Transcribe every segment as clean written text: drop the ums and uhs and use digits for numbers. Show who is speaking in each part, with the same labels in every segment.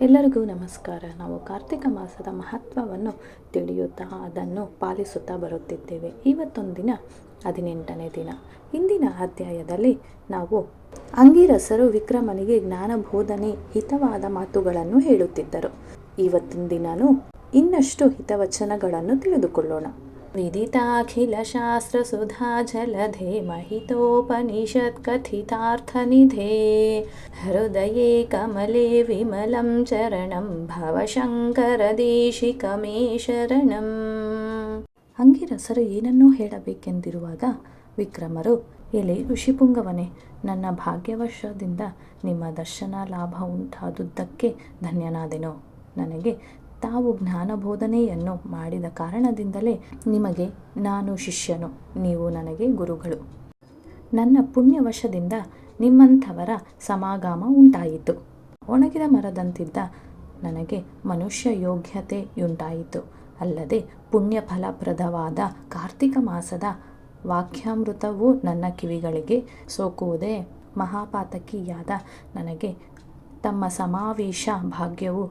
Speaker 1: ಎಲ್ಲರಿಗೂ ನಮಸ್ಕಾರ. ನಾವು ಕಾರ್ತಿಕ ಮಾಸದ ಮಹತ್ವವನ್ನು ತಿಳಿಯುತ್ತಾ ಅದನ್ನು ಪಾಲಿಸುತ್ತಾ ಬರುತ್ತಿದ್ದೇವೆ. ಇವತ್ತೊಂದಿನ 18ನೇ ದಿನ. ಇಂದಿನ ಅಧ್ಯಾಯದಲ್ಲಿ ನಾವು ಅಂಗಿರಸರು ವಿಕ್ರಮನಿಗೆ ಜ್ಞಾನಬೋಧನೆ ಹಿತವಾದ ಮಾತುಗಳನ್ನು ಹೇಳುತ್ತಿದ್ದರು. ಇವತ್ತಿನ ದಿನನೂ ಇನ್ನಷ್ಟು ಹಿತವಚನಗಳನ್ನು ತಿಳಿದುಕೊಳ್ಳೋಣ. ವಿದಿತಾಖಿಲ ಶಾಸ್ತ್ರ ಸುಧಾ ಜಲಧೆ ಮಹಿತೋಪನಿಷತ್ ಕಥಿತಾರ್ಥನಿಧೆ ಹೃದಯೇ ಕಮಲೆ ವಿಮಲಂ ಚರಣಂ ಭವಶಂಕರ ದೇಶಿಕಮೇ ಶರಣಂ. ಅಂಗಿರಸರು ಏನನ್ನೂ ಹೇಳಬೇಕೆಂದಿರುವಾಗ ವಿಕ್ರಮರು, ಎಲೆ ಋಷಿಪುಂಗವನೇ, ನನ್ನ ಭಾಗ್ಯವಶದಿಂದ ನಿಮ್ಮ ದರ್ಶನ ಲಾಭ ಉಂಟಾದುದಕ್ಕೆ ಧನ್ಯನಾದೆನು. ನನಗೆ ತಾವು ಜ್ಞಾನಬೋಧನೆಯನ್ನು ಮಾಡಿದ ಕಾರಣದಿಂದಲೇ ನಿಮಗೆ ನಾನು ಶಿಷ್ಯನು, ನೀವು ನನಗೆ ಗುರುಗಳು. ನನ್ನ ಪುಣ್ಯವಶದಿಂದ ನಿಮ್ಮಂಥವರ ಸಮಾಗಮ ಉಂಟಾಯಿತು. ಒಣಗಿದ ಮರದಂತಿದ್ದ ನನಗೆ ಮನುಷ್ಯ ಯೋಗ್ಯತೆಯುಂಟಾಯಿತು. ಅಲ್ಲದೆ ಪುಣ್ಯ ಫಲಪ್ರದವಾದ ಕಾರ್ತಿಕ ಮಾಸದ ವಾಕ್ಯಾಮೃತವು ನನ್ನ ಕಿವಿಗಳಿಗೆ ಸೋಕುವುದೇ ಮಹಾಪಾತಕಿಯಾದ ನನಗೆ ತಮ್ಮ ಸಮಾವೇಶ ಭಾಗ್ಯವು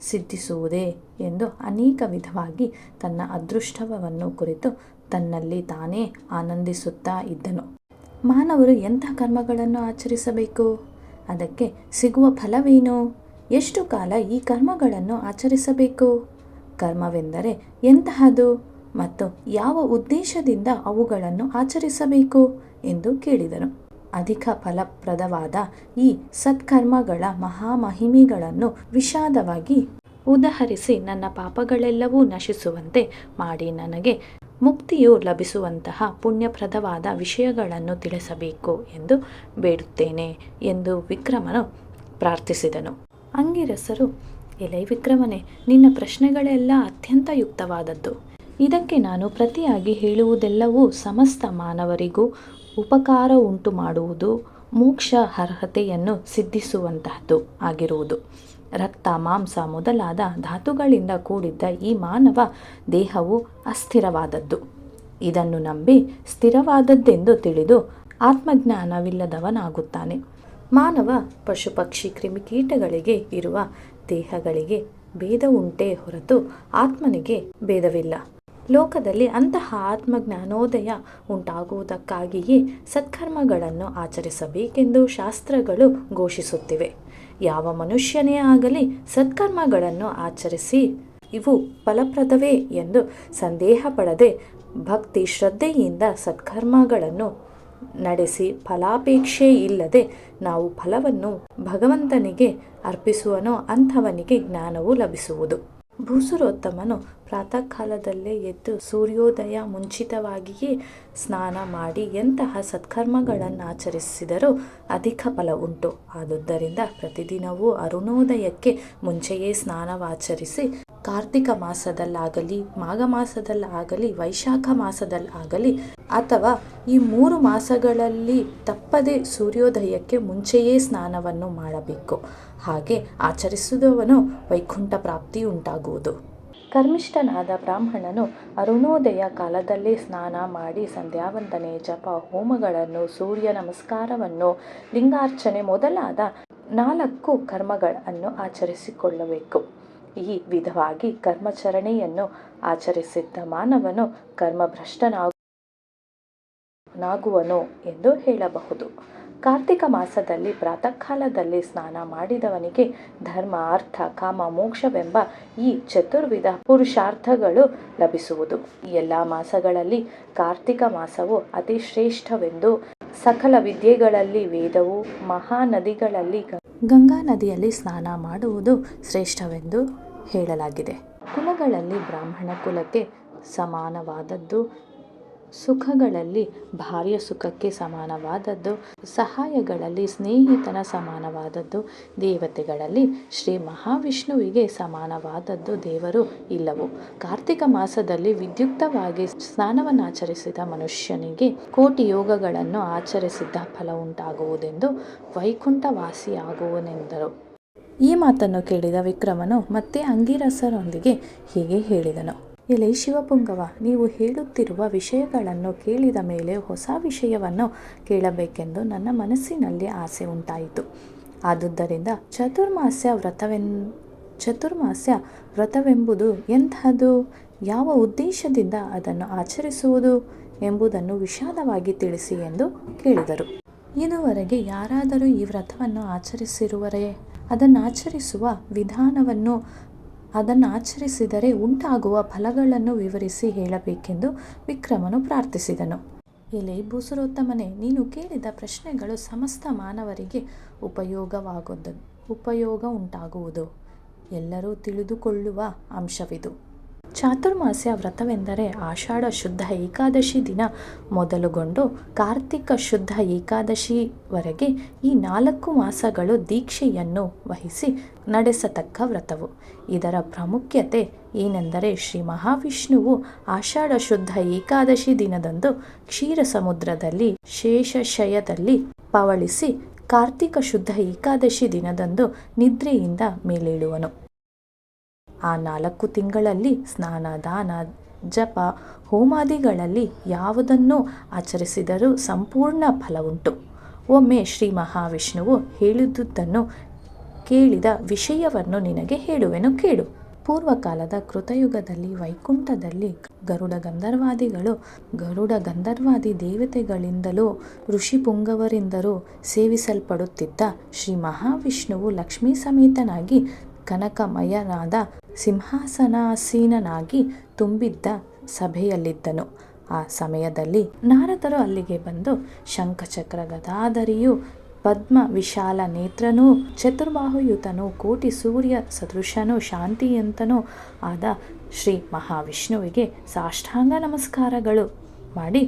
Speaker 1: ಸಿದ್ಧಿಸುವುದೇ ಎಂದು ಅನೇಕ ವಿಧವಾಗಿ ತನ್ನ ಅದೃಷ್ಟವನ್ನು ಕುರಿತು ತನ್ನಲ್ಲಿ ತಾನೇ ಆನಂದಿಸುತ್ತಾ ಇದ್ದನು. ಮಾನವರು ಎಂಥ ಕರ್ಮಗಳನ್ನು ಆಚರಿಸಬೇಕು? ಅದಕ್ಕೆ ಸಿಗುವ ಫಲವೇನು? ಎಷ್ಟು ಕಾಲ ಈ ಕರ್ಮಗಳನ್ನು ಆಚರಿಸಬೇಕು? ಕರ್ಮವೆಂದರೆ ಎಂತಹದು ಮತ್ತು ಯಾವ ಉದ್ದೇಶದಿಂದ ಅವುಗಳನ್ನು ಆಚರಿಸಬೇಕು ಎಂದು ಕೇಳಿದನು. ಅಧಿಕ ಫಲಪ್ರದವಾದ ಈ ಸತ್ಕರ್ಮಗಳ ಮಹಾಮಹಿಮೆಗಳನ್ನು ವಿಷಾದವಾಗಿ ಉದಾಹರಿಸಿ ನನ್ನ ಪಾಪಗಳೆಲ್ಲವೂ ನಶಿಸುವಂತೆ ಮಾಡಿ ನನಗೆ ಮುಕ್ತಿಯು ಲಭಿಸುವಂತಹ ಪುಣ್ಯಪ್ರದವಾದ ವಿಷಯಗಳನ್ನು ತಿಳಿಸಬೇಕು ಎಂದು ಬೇಡುತ್ತೇನೆ ಎಂದು ವಿಕ್ರಮನು ಪ್ರಾರ್ಥಿಸಿದನು. ಅಂಗಿರಸರು, ಎಲೈ ವಿಕ್ರಮನೇ, ನಿನ್ನ ಪ್ರಶ್ನೆಗಳೆಲ್ಲ ಅತ್ಯಂತ ಯುಕ್ತವಾದದ್ದು. ಇದಕ್ಕೆ ನಾನು ಪ್ರತಿಯಾಗಿ ಹೇಳುವುದೆಲ್ಲವೂ ಸಮಸ್ತ ಮಾನವರಿಗೂ ಉಪಕಾರ ಉಂಟು ಮಾಡುವುದು, ಮೋಕ್ಷ ಅರ್ಹತೆಯನ್ನು ಸಿದ್ಧಿಸುವಂತಹದ್ದು ಆಗಿರುವುದು. ರಕ್ತ ಮಾಂಸ ಮೊದಲಾದ ಧಾತುಗಳಿಂದ ಕೂಡಿದ್ದ ಈ ಮಾನವ ದೇಹವು ಅಸ್ಥಿರವಾದದ್ದು. ಇದನ್ನು ನಂಬಿ ಸ್ಥಿರವಾದದ್ದೆಂದು ತಿಳಿದು ಆತ್ಮಜ್ಞಾನವಿಲ್ಲದವನಾಗುತ್ತಾನೆ. ಮಾನವ ಪಶು ಪಕ್ಷಿ ಕ್ರಿಮಿಕೀಟಗಳಿಗೆ ಇರುವ ದೇಹಗಳಿಗೆ ಭೇದ ಉಂಟೇ ಹೊರತು ಆತ್ಮನಿಗೆ ಭೇದವಿಲ್ಲ. ಲೋಕದಲ್ಲಿ ಅಂತಹ ಆತ್ಮಜ್ಞಾನೋದಯ ಉಂಟಾಗುವುದಕ್ಕಾಗಿಯೇ ಸತ್ಕರ್ಮಗಳನ್ನು ಆಚರಿಸಬೇಕೆಂದು ಶಾಸ್ತ್ರಗಳು ಘೋಷಿಸುತ್ತಿವೆ. ಯಾವ ಮನುಷ್ಯನೇ ಆಗಲಿ ಸತ್ಕರ್ಮಗಳನ್ನು ಆಚರಿಸಿ ಇವು ಫಲಪ್ರದವೇ ಎಂದು ಸಂದೇಹ ಪಡದೆ ಭಕ್ತಿ ಶ್ರದ್ಧೆಯಿಂದ ಸತ್ಕರ್ಮಗಳನ್ನು ನಡೆಸಿ ಫಲಾಪೇಕ್ಷೆ ಇಲ್ಲದೆ ನಾವು ಫಲವನ್ನು ಭಗವಂತನಿಗೆ ಅರ್ಪಿಸುವನೋ ಅಂಥವನಿಗೆ ಜ್ಞಾನವು ಲಭಿಸುವುದು. ಭೂಸುರೋತ್ತಮನು ಪ್ರಾತಃ ಕಾಲದಲ್ಲೇ ಎದ್ದು ಸೂರ್ಯೋದಯ ಮುಂಚಿತವಾಗಿಯೇ ಸ್ನಾನ ಮಾಡಿ ಎಂತಹ ಸತ್ಕರ್ಮಗಳನ್ನಾಚರಿಸಿದರೂ ಅಧಿಕ ಫಲ ಉಂಟು. ಆದುದರಿಂದ ಪ್ರತಿದಿನವೂ ಅರುಣೋದಯಕ್ಕೆ ಮುಂಚೆಯೇ ಸ್ನಾನವಾಚರಿಸಿ ಕಾರ್ತಿಕ ಮಾಸದಲ್ಲಾಗಲಿ, ಮಾಘ ಮಾಸದಲ್ಲಾಗಲಿ, ವೈಶಾಖ ಮಾಸದಲ್ಲಾಗಲಿ ಅಥವಾ ಈ 3 ಮಾಸಗಳಲ್ಲಿ ತಪ್ಪದೆ ಸೂರ್ಯೋದಯಕ್ಕೆ ಮುಂಚೆಯೇ ಸ್ನಾನವನ್ನು ಮಾಡಬೇಕು. ಹಾಗೆ ಆಚರಿಸಿದವನು ವೈಕುಂಠ ಪ್ರಾಪ್ತಿ ಉಂಟಾಗುವುದು. ಕರ್ಮಿಷ್ಠನಾದ ಬ್ರಾಹ್ಮಣನು ಅರುಣೋದಯ ಕಾಲದಲ್ಲೇ ಸ್ನಾನ ಮಾಡಿ ಸಂಧ್ಯಾವಂದನೆ, ಜಪ, ಹೋಮಗಳನ್ನು, ಸೂರ್ಯ ನಮಸ್ಕಾರವನ್ನು, ಲಿಂಗಾರ್ಚನೆ ಮೊದಲಾದ 4 ಕರ್ಮಗಳನ್ನು ಆಚರಿಸಿಕೊಳ್ಳಬೇಕು. ಈ ವಿಧವಾಗಿ ಕರ್ಮಾಚರಣೆಯನ್ನು ಆಚರಿಸಿದ್ದ ಮಾನವನು ಕರ್ಮಭ್ರಷ್ಟನಾಗುವನು ಎಂದು ಹೇಳಬಹುದು. ಕಾರ್ತಿಕ ಮಾಸದಲ್ಲಿ ಪ್ರಾತಃ ಕಾಲದಲ್ಲಿ ಸ್ನಾನ ಮಾಡಿದವನಿಗೆ ಧರ್ಮ, ಅರ್ಥ, ಕಾಮ, ಮೋಕ್ಷವೆಂಬ ಈ ಚತುರ್ವಿಧ ಪುರುಷಾರ್ಥಗಳು ಲಭಿಸುವುದು. ಈ ಎಲ್ಲ ಮಾಸಗಳಲ್ಲಿ ಕಾರ್ತಿಕ ಮಾಸವು ಅತಿ ಶ್ರೇಷ್ಠವೆಂದು, ಸಕಲ ವಿದ್ಯೆಗಳಲ್ಲಿ ವೇದವು, ಮಹಾನದಿಗಳಲ್ಲಿ ಗಂಗಾ ನದಿಯಲ್ಲಿ ಸ್ನಾನ ಮಾಡುವುದು ಶ್ರೇಷ್ಠವೆಂದು ಹೇಳಲಾಗಿದೆ. ಕುಲಗಳಲ್ಲಿ ಬ್ರಾಹ್ಮಣ ಕುಲಕ್ಕೆ ಸಮಾನವಾದದ್ದು, ಸುಖಗಳಲ್ಲಿ ಭಾರ್ಯ ಸುಖಕ್ಕೆ ಸಮಾನವಾದದ್ದು, ಸಹಾಯಗಳಲ್ಲಿ ಸ್ನೇಹಿತನ ಸಮಾನವಾದದ್ದು, ದೇವತೆಗಳಲ್ಲಿ ಶ್ರೀ ಮಹಾವಿಷ್ಣುವಿಗೆ ಸಮಾನವಾದದ್ದು ದೇವರು ಇಲ್ಲವು. ಕಾರ್ತಿಕ ಮಾಸದಲ್ಲಿ ವಿದ್ಯುಕ್ತವಾಗಿ ಸ್ನಾನವನ್ನಾಚರಿಸಿದ ಮನುಷ್ಯನಿಗೆ ಕೋಟಿ ಯೋಗಗಳನ್ನು ಆಚರಿಸಿದ್ದ ಫಲ ಉಂಟಾಗುವುದೆಂದು ವೈಕುಂಠವಾಸಿಯಾಗುವನೆಂದರು. ಈ ಮಾತನ್ನು ಕೇಳಿದ ವಿಕ್ರಮನು ಮತ್ತೆ ಅಂಗಿರಸರೊಂದಿಗೆ ಹೀಗೆ ಹೇಳಿದನು. ಎಲೆ ಶಿವಪುಂಗವ, ನೀವು ಹೇಳುತ್ತಿರುವ ವಿಷಯಗಳನ್ನು ಕೇಳಿದ ಮೇಲೆ ಹೊಸ ವಿಷಯವನ್ನು ಕೇಳಬೇಕೆಂದು ನನ್ನ ಮನಸ್ಸಿನಲ್ಲಿ ಆಸೆ ಉಂಟಾಯಿತು. ಆದುದರಿಂದ ಚತುರ್ಮಾಸ್ಯ ಚತುರ್ಮಾಸ್ಯ ವ್ರತವೆಂಬುದು ಎಂಥದ್ದು, ಯಾವ ಉದ್ದೇಶದಿಂದ ಅದನ್ನು ಆಚರಿಸುವುದು ಎಂಬುದನ್ನು ವಿಶದವಾಗಿ ತಿಳಿಸಿ ಎಂದು ಕೇಳಿದರು. ಇದುವರೆಗೆ ಯಾರಾದರೂ ಈ ವ್ರತವನ್ನು ಆಚರಿಸಿರುವರೇ? ಅದನ್ನು ಆಚರಿಸುವ ವಿಧಾನವನ್ನು, ಅದನ್ನು ಆಚರಿಸಿದರೆ ಉಂಟಾಗುವ ಫಲಗಳನ್ನು ವಿವರಿಸಿ ಹೇಳಬೇಕೆಂದು ವಿಕ್ರಮನು ಪ್ರಾರ್ಥಿಸಿದನು. ಎಲೆ ಭೂಸುರೋತ್ತಮನೇ, ನೀನು ಕೇಳಿದ ಪ್ರಶ್ನೆಗಳು ಸಮಸ್ತ ಮಾನವರಿಗೆ ಉಪಯೋಗ ಉಂಟಾಗುವುದು. ಎಲ್ಲರೂ ತಿಳಿದುಕೊಳ್ಳುವ ಅಂಶವಿದು. ಚಾತುರ್ಮಾಸ್ಯ ವ್ರತವೆಂದರೆ ಆಷಾಢ ಶುದ್ಧ ಏಕಾದಶಿ ದಿನ ಮೊದಲುಗೊಂಡು ಕಾರ್ತಿಕ ಶುದ್ಧ ಏಕಾದಶಿವರೆಗೆ ಈ 4 ಮಾಸಗಳು ದೀಕ್ಷೆಯನ್ನು ವಹಿಸಿ ನಡೆಸತಕ್ಕ ವ್ರತವು. ಇದರ ಪ್ರಾಮುಖ್ಯತೆ ಏನೆಂದರೆ, ಶ್ರೀ ಮಹಾವಿಷ್ಣುವು ಆಷಾಢ ಶುದ್ಧ ಏಕಾದಶಿ ದಿನದಂದು ಕ್ಷೀರ ಸಮುದ್ರದಲ್ಲಿ ಶೇಷಶಯದಲ್ಲಿ ಪವಳಿಸಿ ಕಾರ್ತಿಕ ಶುದ್ಧ ಏಕಾದಶಿ ದಿನದಂದು ನಿದ್ರೆಯಿಂದ ಮೇಲೇಳುವನು. ಆ 4 ತಿಂಗಳಲ್ಲಿ ಸ್ನಾನ, ದಾನ, ಜಪ, ಹೋಮಾದಿಗಳಲ್ಲಿ ಯಾವುದನ್ನು ಆಚರಿಸಿದರೂ ಸಂಪೂರ್ಣ ಫಲವುಂಟು. ಒಮ್ಮೆ ಶ್ರೀ ಮಹಾವಿಷ್ಣುವು ಹೇಳಿದುದನ್ನು ಕೇಳಿದ ವಿಷಯವನ್ನು ನಿನಗೆ ಹೇಳುವೆನು, ಕೇಳು. ಪೂರ್ವಕಾಲದ ಕೃತಯುಗದಲ್ಲಿ ವೈಕುಂಠದಲ್ಲಿ ಗರುಡ ಗಂಧರ್ವಾದಿ ದೇವತೆಗಳಿಂದಲೂ ಋಷಿಪುಂಗವರಿಂದಲೂ ಸೇವಿಸಲ್ಪಡುತ್ತಿದ್ದ ಶ್ರೀ ಮಹಾವಿಷ್ಣುವು ಲಕ್ಷ್ಮೀ ಸಮೇತನಾಗಿ ಕನಕಮಯನಾದ ಸಿಂಹಾಸನಾಸೀನನಾಗಿ ತುಂಬಿದ್ದ ಸಭೆಯಲ್ಲಿದ್ದನು. ಆ ಸಮಯದಲ್ಲಿ ನಾರದರು ಅಲ್ಲಿಗೆ ಬಂದು ಶಂಖಚಕ್ರ ಗದಾಧರಿಯೂ ಪದ್ಮ ವಿಶಾಲ ನೇತ್ರನೂ ಚತುರ್ಬಾಹುಯುತನೂ ಕೋಟಿ ಸೂರ್ಯ ಸದೃಶನೂ ಶಾಂತಿಯಂತನೂ ಆದ ಶ್ರೀ ಮಹಾವಿಷ್ಣುವಿಗೆ ಸಾಷ್ಟಾಂಗ ನಮಸ್ಕಾರಗಳು ಮಾಡಿ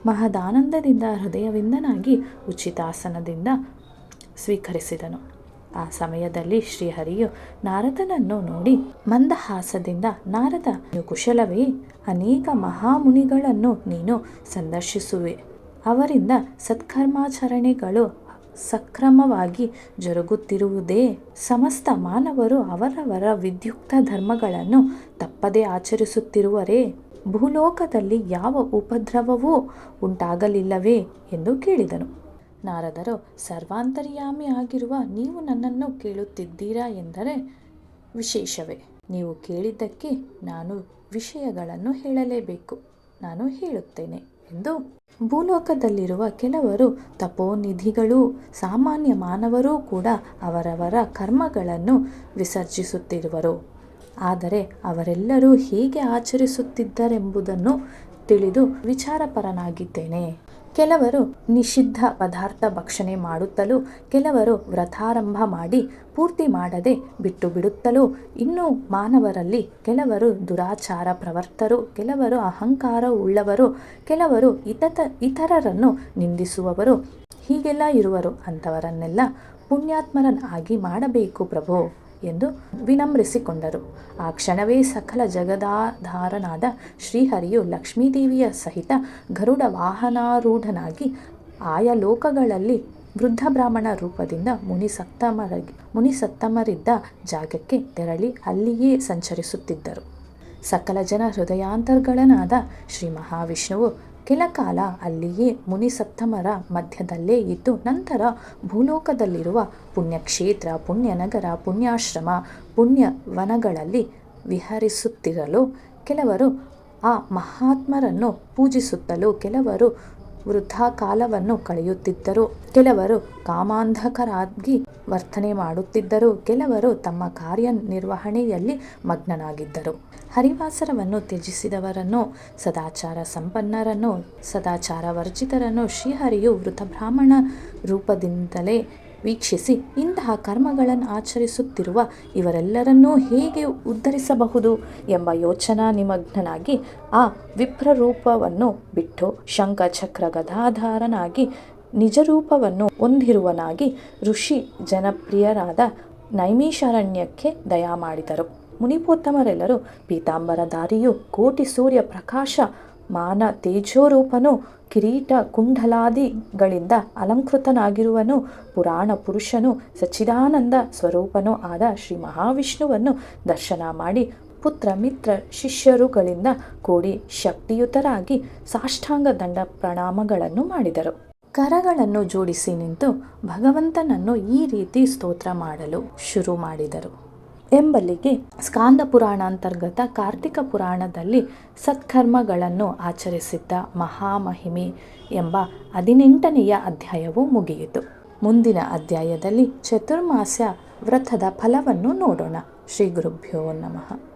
Speaker 1: ಮಹದಾನಂದದಿಂದ ಹೃದಯವಿಂದನಾಗಿ ಉಚಿತಾಸನದಿಂದ ಸ್ವೀಕರಿಸಿದನು. ಆ ಸಮಯದಲ್ಲಿ ಶ್ರೀಹರಿಯು ನಾರದನನ್ನು ನೋಡಿ ಮಂದಹಾಸದಿಂದ, ನಾರದ, ಕುಶಲವೇ? ಅನೇಕ ಮಹಾಮುನಿಗಳನ್ನು ನೀನು ಸಂದರ್ಶಿಸುವೆ. ಅವರಿಂದ ಸತ್ಕರ್ಮಾಚರಣೆಗಳು ಸಕ್ರಮವಾಗಿ ಜರುಗುತ್ತಿರುವುದೇ? ಸಮಸ್ತ ಮಾನವರು ಅವರವರ ವಿದ್ಯುಕ್ತ ಧರ್ಮಗಳನ್ನು ತಪ್ಪದೇ ಆಚರಿಸುತ್ತಿರುವರೇ? ಭೂಲೋಕದಲ್ಲಿ ಯಾವ ಉಪದ್ರವವೂ ಉಂಟಾಗಲಿಲ್ಲವೇ ಎಂದು ಕೇಳಿದನು. ನಾರದರು, ಸರ್ವಾಂತರ್ಯಾಮಿ ಆಗಿರುವ ನೀವು ನನ್ನನ್ನು ಕೇಳುತ್ತಿದ್ದೀರಾ ಎಂದರೆ ವಿಶೇಷವೇ. ನೀವು ಕೇಳಿದ್ದಕ್ಕೆ ನಾನು ವಿಷಯಗಳನ್ನು ಹೇಳಲೇಬೇಕು. ನಾನು ಹೇಳುತ್ತೇನೆ ಎಂದು. ಭೂಲೋಕದಲ್ಲಿರುವ ಕೆಲವರು ತಪೋನಿಧಿಗಳೂ ಸಾಮಾನ್ಯ ಮಾನವರೂ ಕೂಡ ಅವರವರ ಕರ್ಮಗಳನ್ನು ವಿಸರ್ಜಿಸುತ್ತಿರುವರು. ಆದರೆ ಅವರೆಲ್ಲರೂ ಹೇಗೆ ಆಚರಿಸುತ್ತಿದ್ದರೆಂಬುದನ್ನು ತಿಳಿದು ವಿಚಾರಪರನಾಗಿದ್ದೇನೆ. ಕೆಲವರು ನಿಷಿದ್ಧ ಪದಾರ್ಥ ಭಕ್ಷಣೆ ಮಾಡುತ್ತಲೂ, ಕೆಲವರು ವ್ರತಾರಂಭ ಮಾಡಿ ಪೂರ್ತಿ ಮಾಡದೆ ಬಿಟ್ಟು ಬಿಡುತ್ತಲೂ, ಇನ್ನು ಮಾನವರಲ್ಲಿ ಕೆಲವರು ದುರಾಚಾರ ಪ್ರವರ್ತರು, ಕೆಲವರು ಅಹಂಕಾರ ಉಳ್ಳವರು, ಕೆಲವರು ಇತರರನ್ನು ನಿಂದಿಸುವವರು, ಹೀಗೆಲ್ಲ ಇರುವರು. ಅಂಥವರನ್ನೆಲ್ಲ ಪುಣ್ಯಾತ್ಮರನ್ನಾಗಿ ಮಾಡಬೇಕು ಪ್ರಭೋ ಎಂದು ವಿನಮ್ರಿಸಿಕೊಂಡರು. ಆ ಕ್ಷಣವೇ ಸಕಲ ಜಗದಾಧಾರನಾದ ಶ್ರೀಹರಿಯು ಲಕ್ಷ್ಮೀದೇವಿಯ ಸಹಿತ ಗರುಡ ವಾಹನಾರೂಢನಾಗಿ ಆಯಾ ಲೋಕಗಳಲ್ಲಿ ವೃದ್ಧ ಬ್ರಾಹ್ಮಣ ರೂಪದಿಂದ ಮುನಿಸತ್ತಮರಿದ್ದ ಜಾಗಕ್ಕೆ ತೆರಳಿ ಅಲ್ಲಿಯೇ ಸಂಚರಿಸುತ್ತಿದ್ದರು. ಸಕಲ ಜನ ಹೃದಯಾಂತರ್ಗಳನಾದ ಶ್ರೀ ಮಹಾವಿಷ್ಣುವು ಕೆಲಕಾಲ ಅಲ್ಲಿಯೇ ಮುನಿಸತ್ತಮರ ಮಧ್ಯದಲ್ಲೇ ಇದ್ದು ನಂತರ ಭೂಲೋಕದಲ್ಲಿರುವ ಪುಣ್ಯಕ್ಷೇತ್ರ, ಪುಣ್ಯನಗರ, ಪುಣ್ಯಾಶ್ರಮ, ಪುಣ್ಯವನಗಳಲ್ಲಿ ವಿಹರಿಸುತ್ತಿರಲು ಕೆಲವರು ಆ ಮಹಾತ್ಮರನ್ನು ಪೂಜಿಸುತ್ತಲೂ, ಕೆಲವರು ವೃದ್ಧಾಕಾಲವನ್ನು ಕಳೆಯುತ್ತಿದ್ದರು, ಕೆಲವರು ಕಾಮಾಂಧಕರಾಗಿ ವರ್ತನೆ ಮಾಡುತ್ತಿದ್ದರು, ಕೆಲವರು ತಮ್ಮ ಕಾರ್ಯನಿರ್ವಹಣೆಯಲ್ಲಿ ಮಗ್ನನಾಗಿದ್ದರು. ಹರಿವಾಸರವನ್ನು ತ್ಯಜಿಸಿದವರನ್ನು, ಸದಾಚಾರ ಸಂಪನ್ನರನ್ನು, ಸದಾಚಾರ ವರ್ಜಿತರನ್ನು ಶ್ರೀಹರಿಯು ವೃತಬ್ರಾಹ್ಮಣ ರೂಪದಿಂದಲೇ ವೀಕ್ಷಿಸಿ ಇಂತಹ ಕರ್ಮಗಳನ್ನು ಆಚರಿಸುತ್ತಿರುವ ಇವರೆಲ್ಲರನ್ನೂ ಹೇಗೆ ಉದ್ಧರಿಸಬಹುದು ಎಂಬ ಯೋಚನಾ ನಿಮಗ್ನನಾಗಿ ಆ ವಿಪ್ರರೂಪವನ್ನು ಬಿಟ್ಟು ಶಂಖ ಚಕ್ರ ಗದಾಧಾರನಾಗಿ ನಿಜರೂಪವನ್ನು ಹೊಂದಿರುವನಾಗಿ ಋಷಿ ಜನಪ್ರಿಯರಾದ ನೈಮಿಷಾರಣ್ಯಕ್ಕೆ ದಯಮಾಡಿದರು. ಮುನಿಪೋತ್ತಮರೆಲ್ಲರೂ ಪೀತಾಂಬರಧಾರಿಯು, ಕೋಟಿ ಸೂರ್ಯ ಪ್ರಕಾಶ ಮಾನ ತೇಜೋರೂಪನು, ಕಿರೀಟ ಕುಂಡಲಾದಿಗಳಿಂದ ಅಲಂಕೃತನಾಗಿರುವನು, ಪುರಾಣ ಪುರುಷನು, ಸಚ್ಚಿದಾನಂದ ಸ್ವರೂಪನೂ ಆದ ಶ್ರೀ ಮಹಾವಿಷ್ಣುವನ್ನು ದರ್ಶನ ಮಾಡಿ ಪುತ್ರ ಮಿತ್ರ ಶಿಷ್ಯರುಗಳಿಂದ ಕೂಡಿ ಶಕ್ತಿಯುತರಾಗಿ ಸಾಷ್ಟಾಂಗ ದಂಡ ಪ್ರಣಾಮಗಳನ್ನು ಮಾಡಿದರು. ಕರಗಳನ್ನು ಜೋಡಿಸಿ ನಿಂತು ಭಗವಂತನನ್ನು ಈ ರೀತಿ ಸ್ತೋತ್ರ ಮಾಡಲು ಶುರು ಮಾಡಿದರು. ಎಂಬಲ್ಲಿಗೆ ಸ್ಕಾಂದ ಪುರಾಣ ಅಂತರ್ಗತ ಕಾರ್ತಿಕ ಪುರಾಣದಲ್ಲಿ ಸತ್ಕರ್ಮಗಳನ್ನು ಆಚರಿಸಿದ್ದ ಮಹಾಮಹಿಮೆ ಎಂಬ 18ನೆಯ ಅಧ್ಯಾಯವು ಮುಗಿಯಿತು. ಮುಂದಿನ ಅಧ್ಯಾಯದಲ್ಲಿ ಚತುರ್ಮಾಸ್ಯ ವ್ರತದ ಫಲವನ್ನು ನೋಡೋಣ. ಶ್ರೀ ಗುರುಭ್ಯೋ ನಮಃ.